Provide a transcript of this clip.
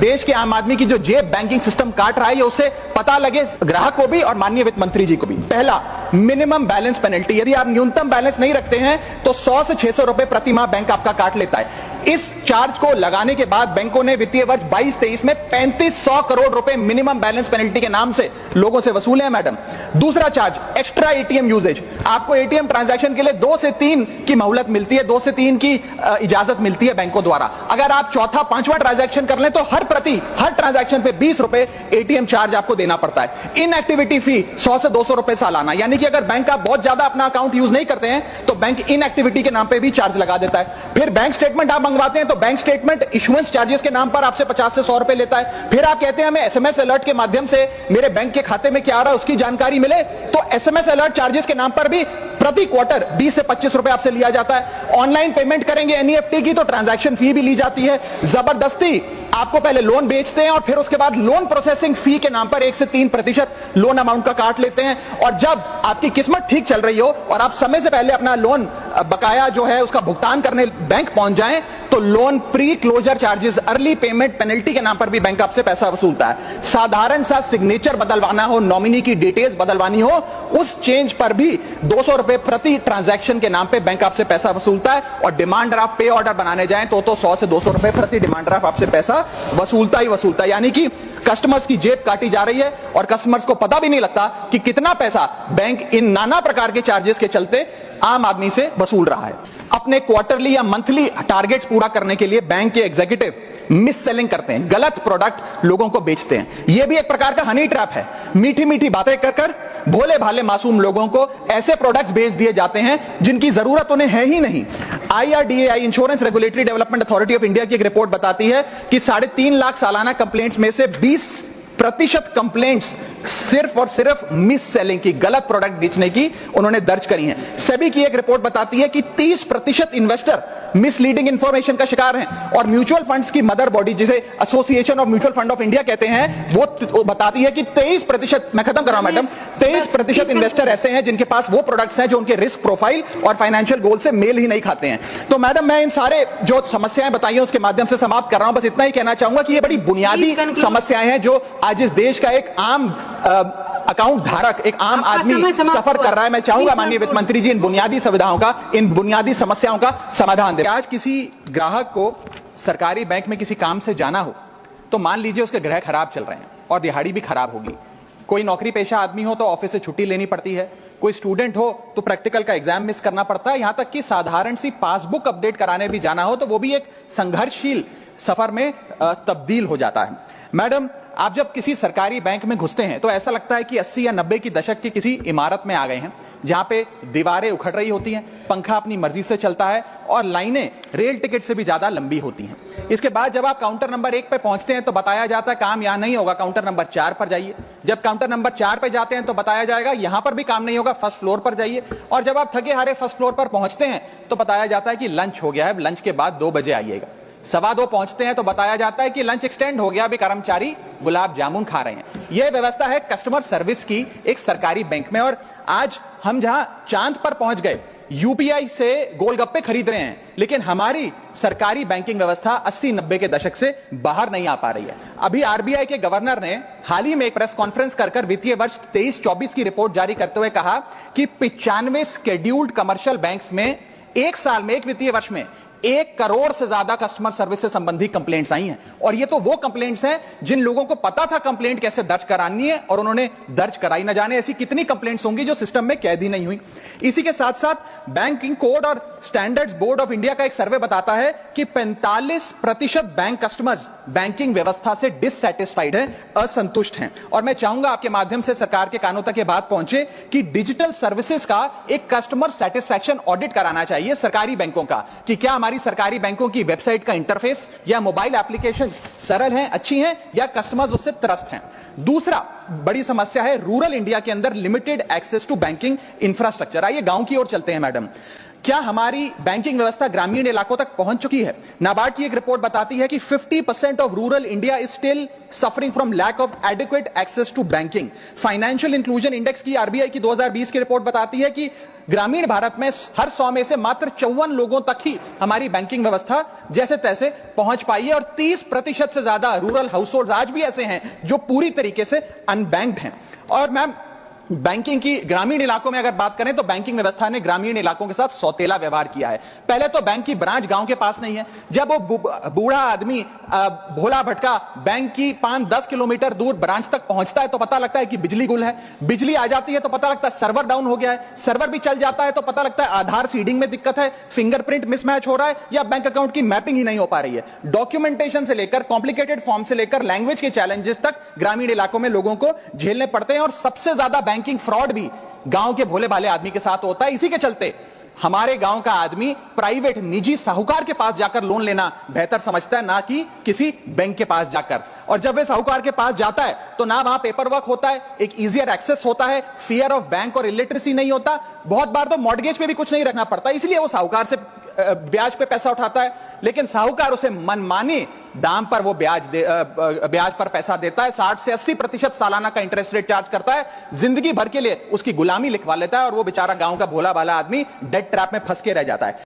देश के आम आदमी की जो जेब बैंकिंग सिस्टम काट रहा है, ये उसे पता लगे, ग्राहक को भी और माननीय वित्त मंत्री जी को भी। पहला, मिनिमम बैलेंस पेनल्टी। यदि आप न्यूनतम बैलेंस नहीं रखते हैं तो 100 से 600 रुपए प्रति माह बैंक आपका काट लेता है। इस चार्ज को लगाने के बाद बैंकों ने वित्तीय वर्ष 22-23 में 3500 करोड़ रुपए मिनिमम बैलेंस पेनल्टी के नाम से लोगों से वसूले हैं मैडम। दूसरा चार्ज, एक्स्ट्रा एटीएम यूजेज। आपको एटीएम ट्रांजैक्शन के लिए 2 से 3 की मोहलत मिलती है, 2 से 3 की इजाजत मिलती है बैंकों द्वारा। अगर आप चौथा पांचवा ट्रांजैक्शन कर लें तो हर ट्रांजैक्शन पे 20 रुपए एटीएम चार्ज आपको देना पड़ता है। इनएक्टिविटी फी 100 से 200 रुपए सालाना, यानी कि अगर बैंक आप बहुत ज्यादा अपना अकाउंट यूज नहीं करते हैं तो बैंक इनएक्टिविटी के नाम पे भी चार्ज लगा देता है। फिर बैंक स्टेटमेंट आप मंगवाते हैं तो बैंक स्टेटमेंट इशुएंस चार्जेस के नाम पर आपसे 50 से 100 रुपए लेता है। फिर आप कहते हैं हमें एसएमएस अलर्ट के माध्यम से मेरे बैंक के खाते में क्या आ रहा है उसकी जानकारी मिले, तो एसएमएस अलर्ट चार्जेस के नाम पर भी प्रति क्वार्टर 20 से 25 रुपए आपसे लिया जाता है। ऑनलाइन पेमेंट करेंगे एनईएफटी की तो ट्रांजैक्शन फी भी ली जाती है। जबरदस्ती आपको पहले लोन बेचते हैं और फिर उसके बाद लोन प्रोसेसिंग फी के नाम पर 1 से 3% लोन अमाउंट का काट लेते हैं। और जब आपकी किस्मत ठीक चल रही हो और आप समय से पहले अपना लोन बकाया जो है उसका भुगतान करने बैंक पहुंच जाएं तो loan pre closure charges, early payment penalty के नाम पर भी बैंक आपसे पैसा वसूलता है। साधारण सा सिग्नेचर बदलवाना हो, नॉमिनी की डिटेल्स बदलवानी हो, उस चेंज पर भी 200 रुपए प्रति ट्रांजैक्शन के नाम पे बैंक आपसे पैसा वसूलता है। और डिमांड ड्राफ्ट पे ऑर्डर बनाने जाएं तो 100 से 200 रुपए प्रति डिमांड ड्राफ्ट आपसे पैसा वसूलता ही वसूलता है। यानी कि कस्टमर्स की जेब काटी जा रही है और कस्टमर्स को पता भी नहीं लगता कि कितना पैसा बैंक इन नाना प्रकार के चार्जेस के चलते आम आदमी से वसूल रहा है। अपने क्वार्टरली या मंथली टारगेट्स पूरा करने के लिए बैंक के एग्जीक्यूटिव मिस सेलिंग करते हैं, गलत प्रोडक्ट लोगों को बेचते हैं। यह भी एक प्रकार का हनी ट्रैप है। मीठी मीठी बातें कर भोले भाले मासूम लोगों को ऐसे प्रोडक्ट्स बेच दिए जाते हैं जिनकी जरूरत उन्हें है ही नहीं। IRDAI, insurance regulatory development authority of India की एक रिपोर्ट बताती है कि 3.5 लाख सालाना कंप्लेंट्स में से 20% कंप्लेंट्स सिर्फ और सिर्फ मिस सेलिंग की, गलत प्रोडक्ट बेचने की उन्होंने दर्ज करी हैं। सेबी की एक रिपोर्ट बताती है कि 30% इन्वेस्टर मिसलीडिंग इंफॉर्मेशन का शिकार हैं। और म्यूचुअल फंड्स की मदर बॉडी, जिसे association of mutual fund of India कहते हैं, वो बताती है कि 23%, मैं खत्म कर रहा हूं मैडम, 23% इन्वेस्टर ऐसे हैं जिनके पास वो प्रोडक्ट्स हैं जो उनके रिस्क प्रोफाइल और फाइनेंशियल गोल से मेल ही नहीं खाते हैं। तो मैडम, मैं इन सारे जो समस्याएं बताई हैं उसके माध्यम से समाप्त कर रहा हूं। बस इतना ही कहना चाहूंगा कि ये बड़ी बुनियादी समस्याएं हैं जो आज इस देश का एक आम अकाउंट धारक, एक आम आदमी सफर कर रहा है। मैं चाहूंगा माननीय वित्त मंत्री जी इन बुनियादी सुविधाओं का, इन बुनियादी समस्याओं का समाधान दें। आज किसी ग्राहक को सरकारी बैंक में किसी काम से जाना हो तो मान लीजिए उसके ग्रह खराब चल रहे हैं और दिहाड़ी भी खराब होगी। कोई नौकरी पेशा आदमी हो तो ऑफिस से छुट्टी लेनी पड़ती है, कोई स्टूडेंट हो तो प्रैक्टिकल का एग्जाम मिस करना पड़ता है, यहां तक कि साधारण सी पासबुक अपडेट कराने भी जाना हो तो वो भी एक संघर्षशील सफर में तब्दील हो जाता है। मैडम, आप जब किसी सरकारी बैंक में घुसते हैं तो ऐसा लगता है कि 80 या 90 की दशक की किसी इमारत में आ गए हैं जहां पे दीवारें उखड़ रही होती हैं, पंखा अपनी मर्जी से चलता है और लाइनें रेल टिकट से भी ज्यादा लंबी होती हैं। इसके बाद जब आप काउंटर नंबर 1 पे पहुंचते हैं तो बताया जाता है काम यहां नहीं होगा, काउंटर नंबर 4 पर जाइए। जब काउंटर नंबर 4 पे जाते हैं तो बताया जाएगा यहां पर भी काम नहीं होगा, फर्स्ट फ्लोर पर जाइए। और जब आप थके हारे फर्स्ट फ्लोर पर पहुंचते हैं तो बताया जाता है कि लंच हो गया है, लंच के बाद 2 बजे आइएगा। 2:15 पहुंचते हैं तो बताया जाता है कि लंच एक्सटेंड हो गया, अभी कर्मचारी गुलाब जामुन खा रहे हैं। यह व्यवस्था है कस्टमर सर्विस की एक सरकारी बैंक में। और आज हम जहां चांद पर पहुंच गए, यूपीआई से गोलगप्पे खरीद रहे हैं, लेकिन हमारी सरकारी बैंकिंग व्यवस्था 80-90 के दशक से बाहर नहीं आ पा रही है। अभी आरबीआई के गवर्नर ने हाल ही में एक प्रेस कॉन्फ्रेंस कर वित्तीय वर्ष 23-24 की रिपोर्ट जारी करते हुए कहा कि 95 शेड्यूल्ड कमर्शियल बैंक्स में एक साल में, एक वित्तीय वर्ष में 1 करोड़ से ज्यादा कस्टमर सर्विस से संबंधित कंप्लेंट्स आई हैं। और ये तो वो कंप्लेंट्स हैं जिन लोगों को पता था कंप्लेंट कैसे दर्ज करानी है और उन्होंने दर्ज कराई। न जाने ऐसी कितनी कंप्लेंट्स होंगी जो सिस्टम में कैद ही नहीं हुई। इसी के साथ साथ बैंकिंग कोड और स्टैंडर्ड्स बोर्ड ऑफ इंडिया का एक सर्वे बताता है कि 45% बैंक कस्टमर्स बैंकिंग व्यवस्था से डिससैटिस्फाइड है, असंतुष्ट हैं। और मैं चाहूंगा आपके माध्यम से सरकार के कानों तक ये बात पहुंचे कि डिजिटल सर्विसेज का एक कस्टमर सेटिस्फैक्शन ऑडिट कराना चाहिए सरकारी बैंकों का, कि क्या हमारी सरकारी बैंकों की वेबसाइट का इंटरफेस या मोबाइल एप्लीकेशंस सरल हैं, अच्छी हैं, या कस्टमर्स उससे त्रस्त हैं। दूसरा बड़ी समस्या है रूरल इंडिया के अंदर limited access to banking infrastructure. आइए गांव की ओर चलते हैं मैडम। क्या हमारी बैंकिंग व्यवस्था ग्रामीण इलाकों तक पहुंच चुकी है? नाबार्ड की एक रिपोर्ट बताती है कि 50% of rural India is still suffering from lack of adequate access to banking. Financial inclusion index की आरबीआई की 2020 की रिपोर्ट बताती है कि ग्रामीण भारत में हर 100 में से मात्र 54 लोगों तक ही हमारी बैंकिंग व्यवस्था जैसे तैसे पहुंच पाई है, और 30% से ज्यादा रूरल हाउसहोल्ड आज भी ऐसे हैं जो पूरी तरीके से अनबैंक्ड हैं। और मैम, बैंकिंग की ग्रामीण इलाकों में अगर बात करें तो बैंकिंग व्यवस्था ने ग्रामीण इलाकों के साथ सौतेला व्यवहार किया है। पहले तो बैंक की ब्रांच गांव के पास नहीं है। जब वो बूढ़ा आदमी भोला भटका बैंक की 5-10 किलोमीटर दूर ब्रांच तक पहुंचता है तो पता लगता है कि बिजली गुल है। बिजली आ जाती है तो पता लगता है सर्वर डाउन हो गया है। सर्वर भी चल जाता है तो पता लगता है आधार सीडिंग में दिक्कत है, फिंगरप्रिंट मिसमैच हो रहा है, या बैंक अकाउंट की मैपिंग ही नहीं हो पा रही है। डॉक्यूमेंटेशन से लेकर कॉम्प्लिकेटेड फॉर्म से लेकर लैंग्वेज के चैलेंजेस तक ग्रामीण इलाकों में लोगों को झेलने पड़ते हैं, और सबसे ज्यादा बैंकिंग फ्रॉड भी गांव के भोले भाले आदमी के साथ होता है। इसी के चलते हमारे गांव का आदमी प्राइवेट निजी साहूकार के पास जाकर लोन लेना बेहतर समझता है, ना कि किसी बैंक के पास जाकर। और जब वे साहूकार के पास जाता है तो ना वहां पेपर वर्क होता है, एक इजियर एक्सेस होता है, फियर ऑफ बैंक और इलिटरेसी नहीं होता, बहुत बार तो मॉर्गेज पे भी कुछ नहीं रखना पड़ता, इसलिए वो साहूकार से ब्याज पे पैसा उठाता है। लेकिन साहूकार उसे मनमानी दाम पर वो ब्याज पर पैसा देता है, 60 से 80% सालाना का इंटरेस्ट रेट चार्ज करता है, जिंदगी भर के लिए उसकी गुलामी लिखवा लेता है, और वो बेचारा गांव का भोला भाला आदमी डेट ट्रैप में फंस के रह जाता है।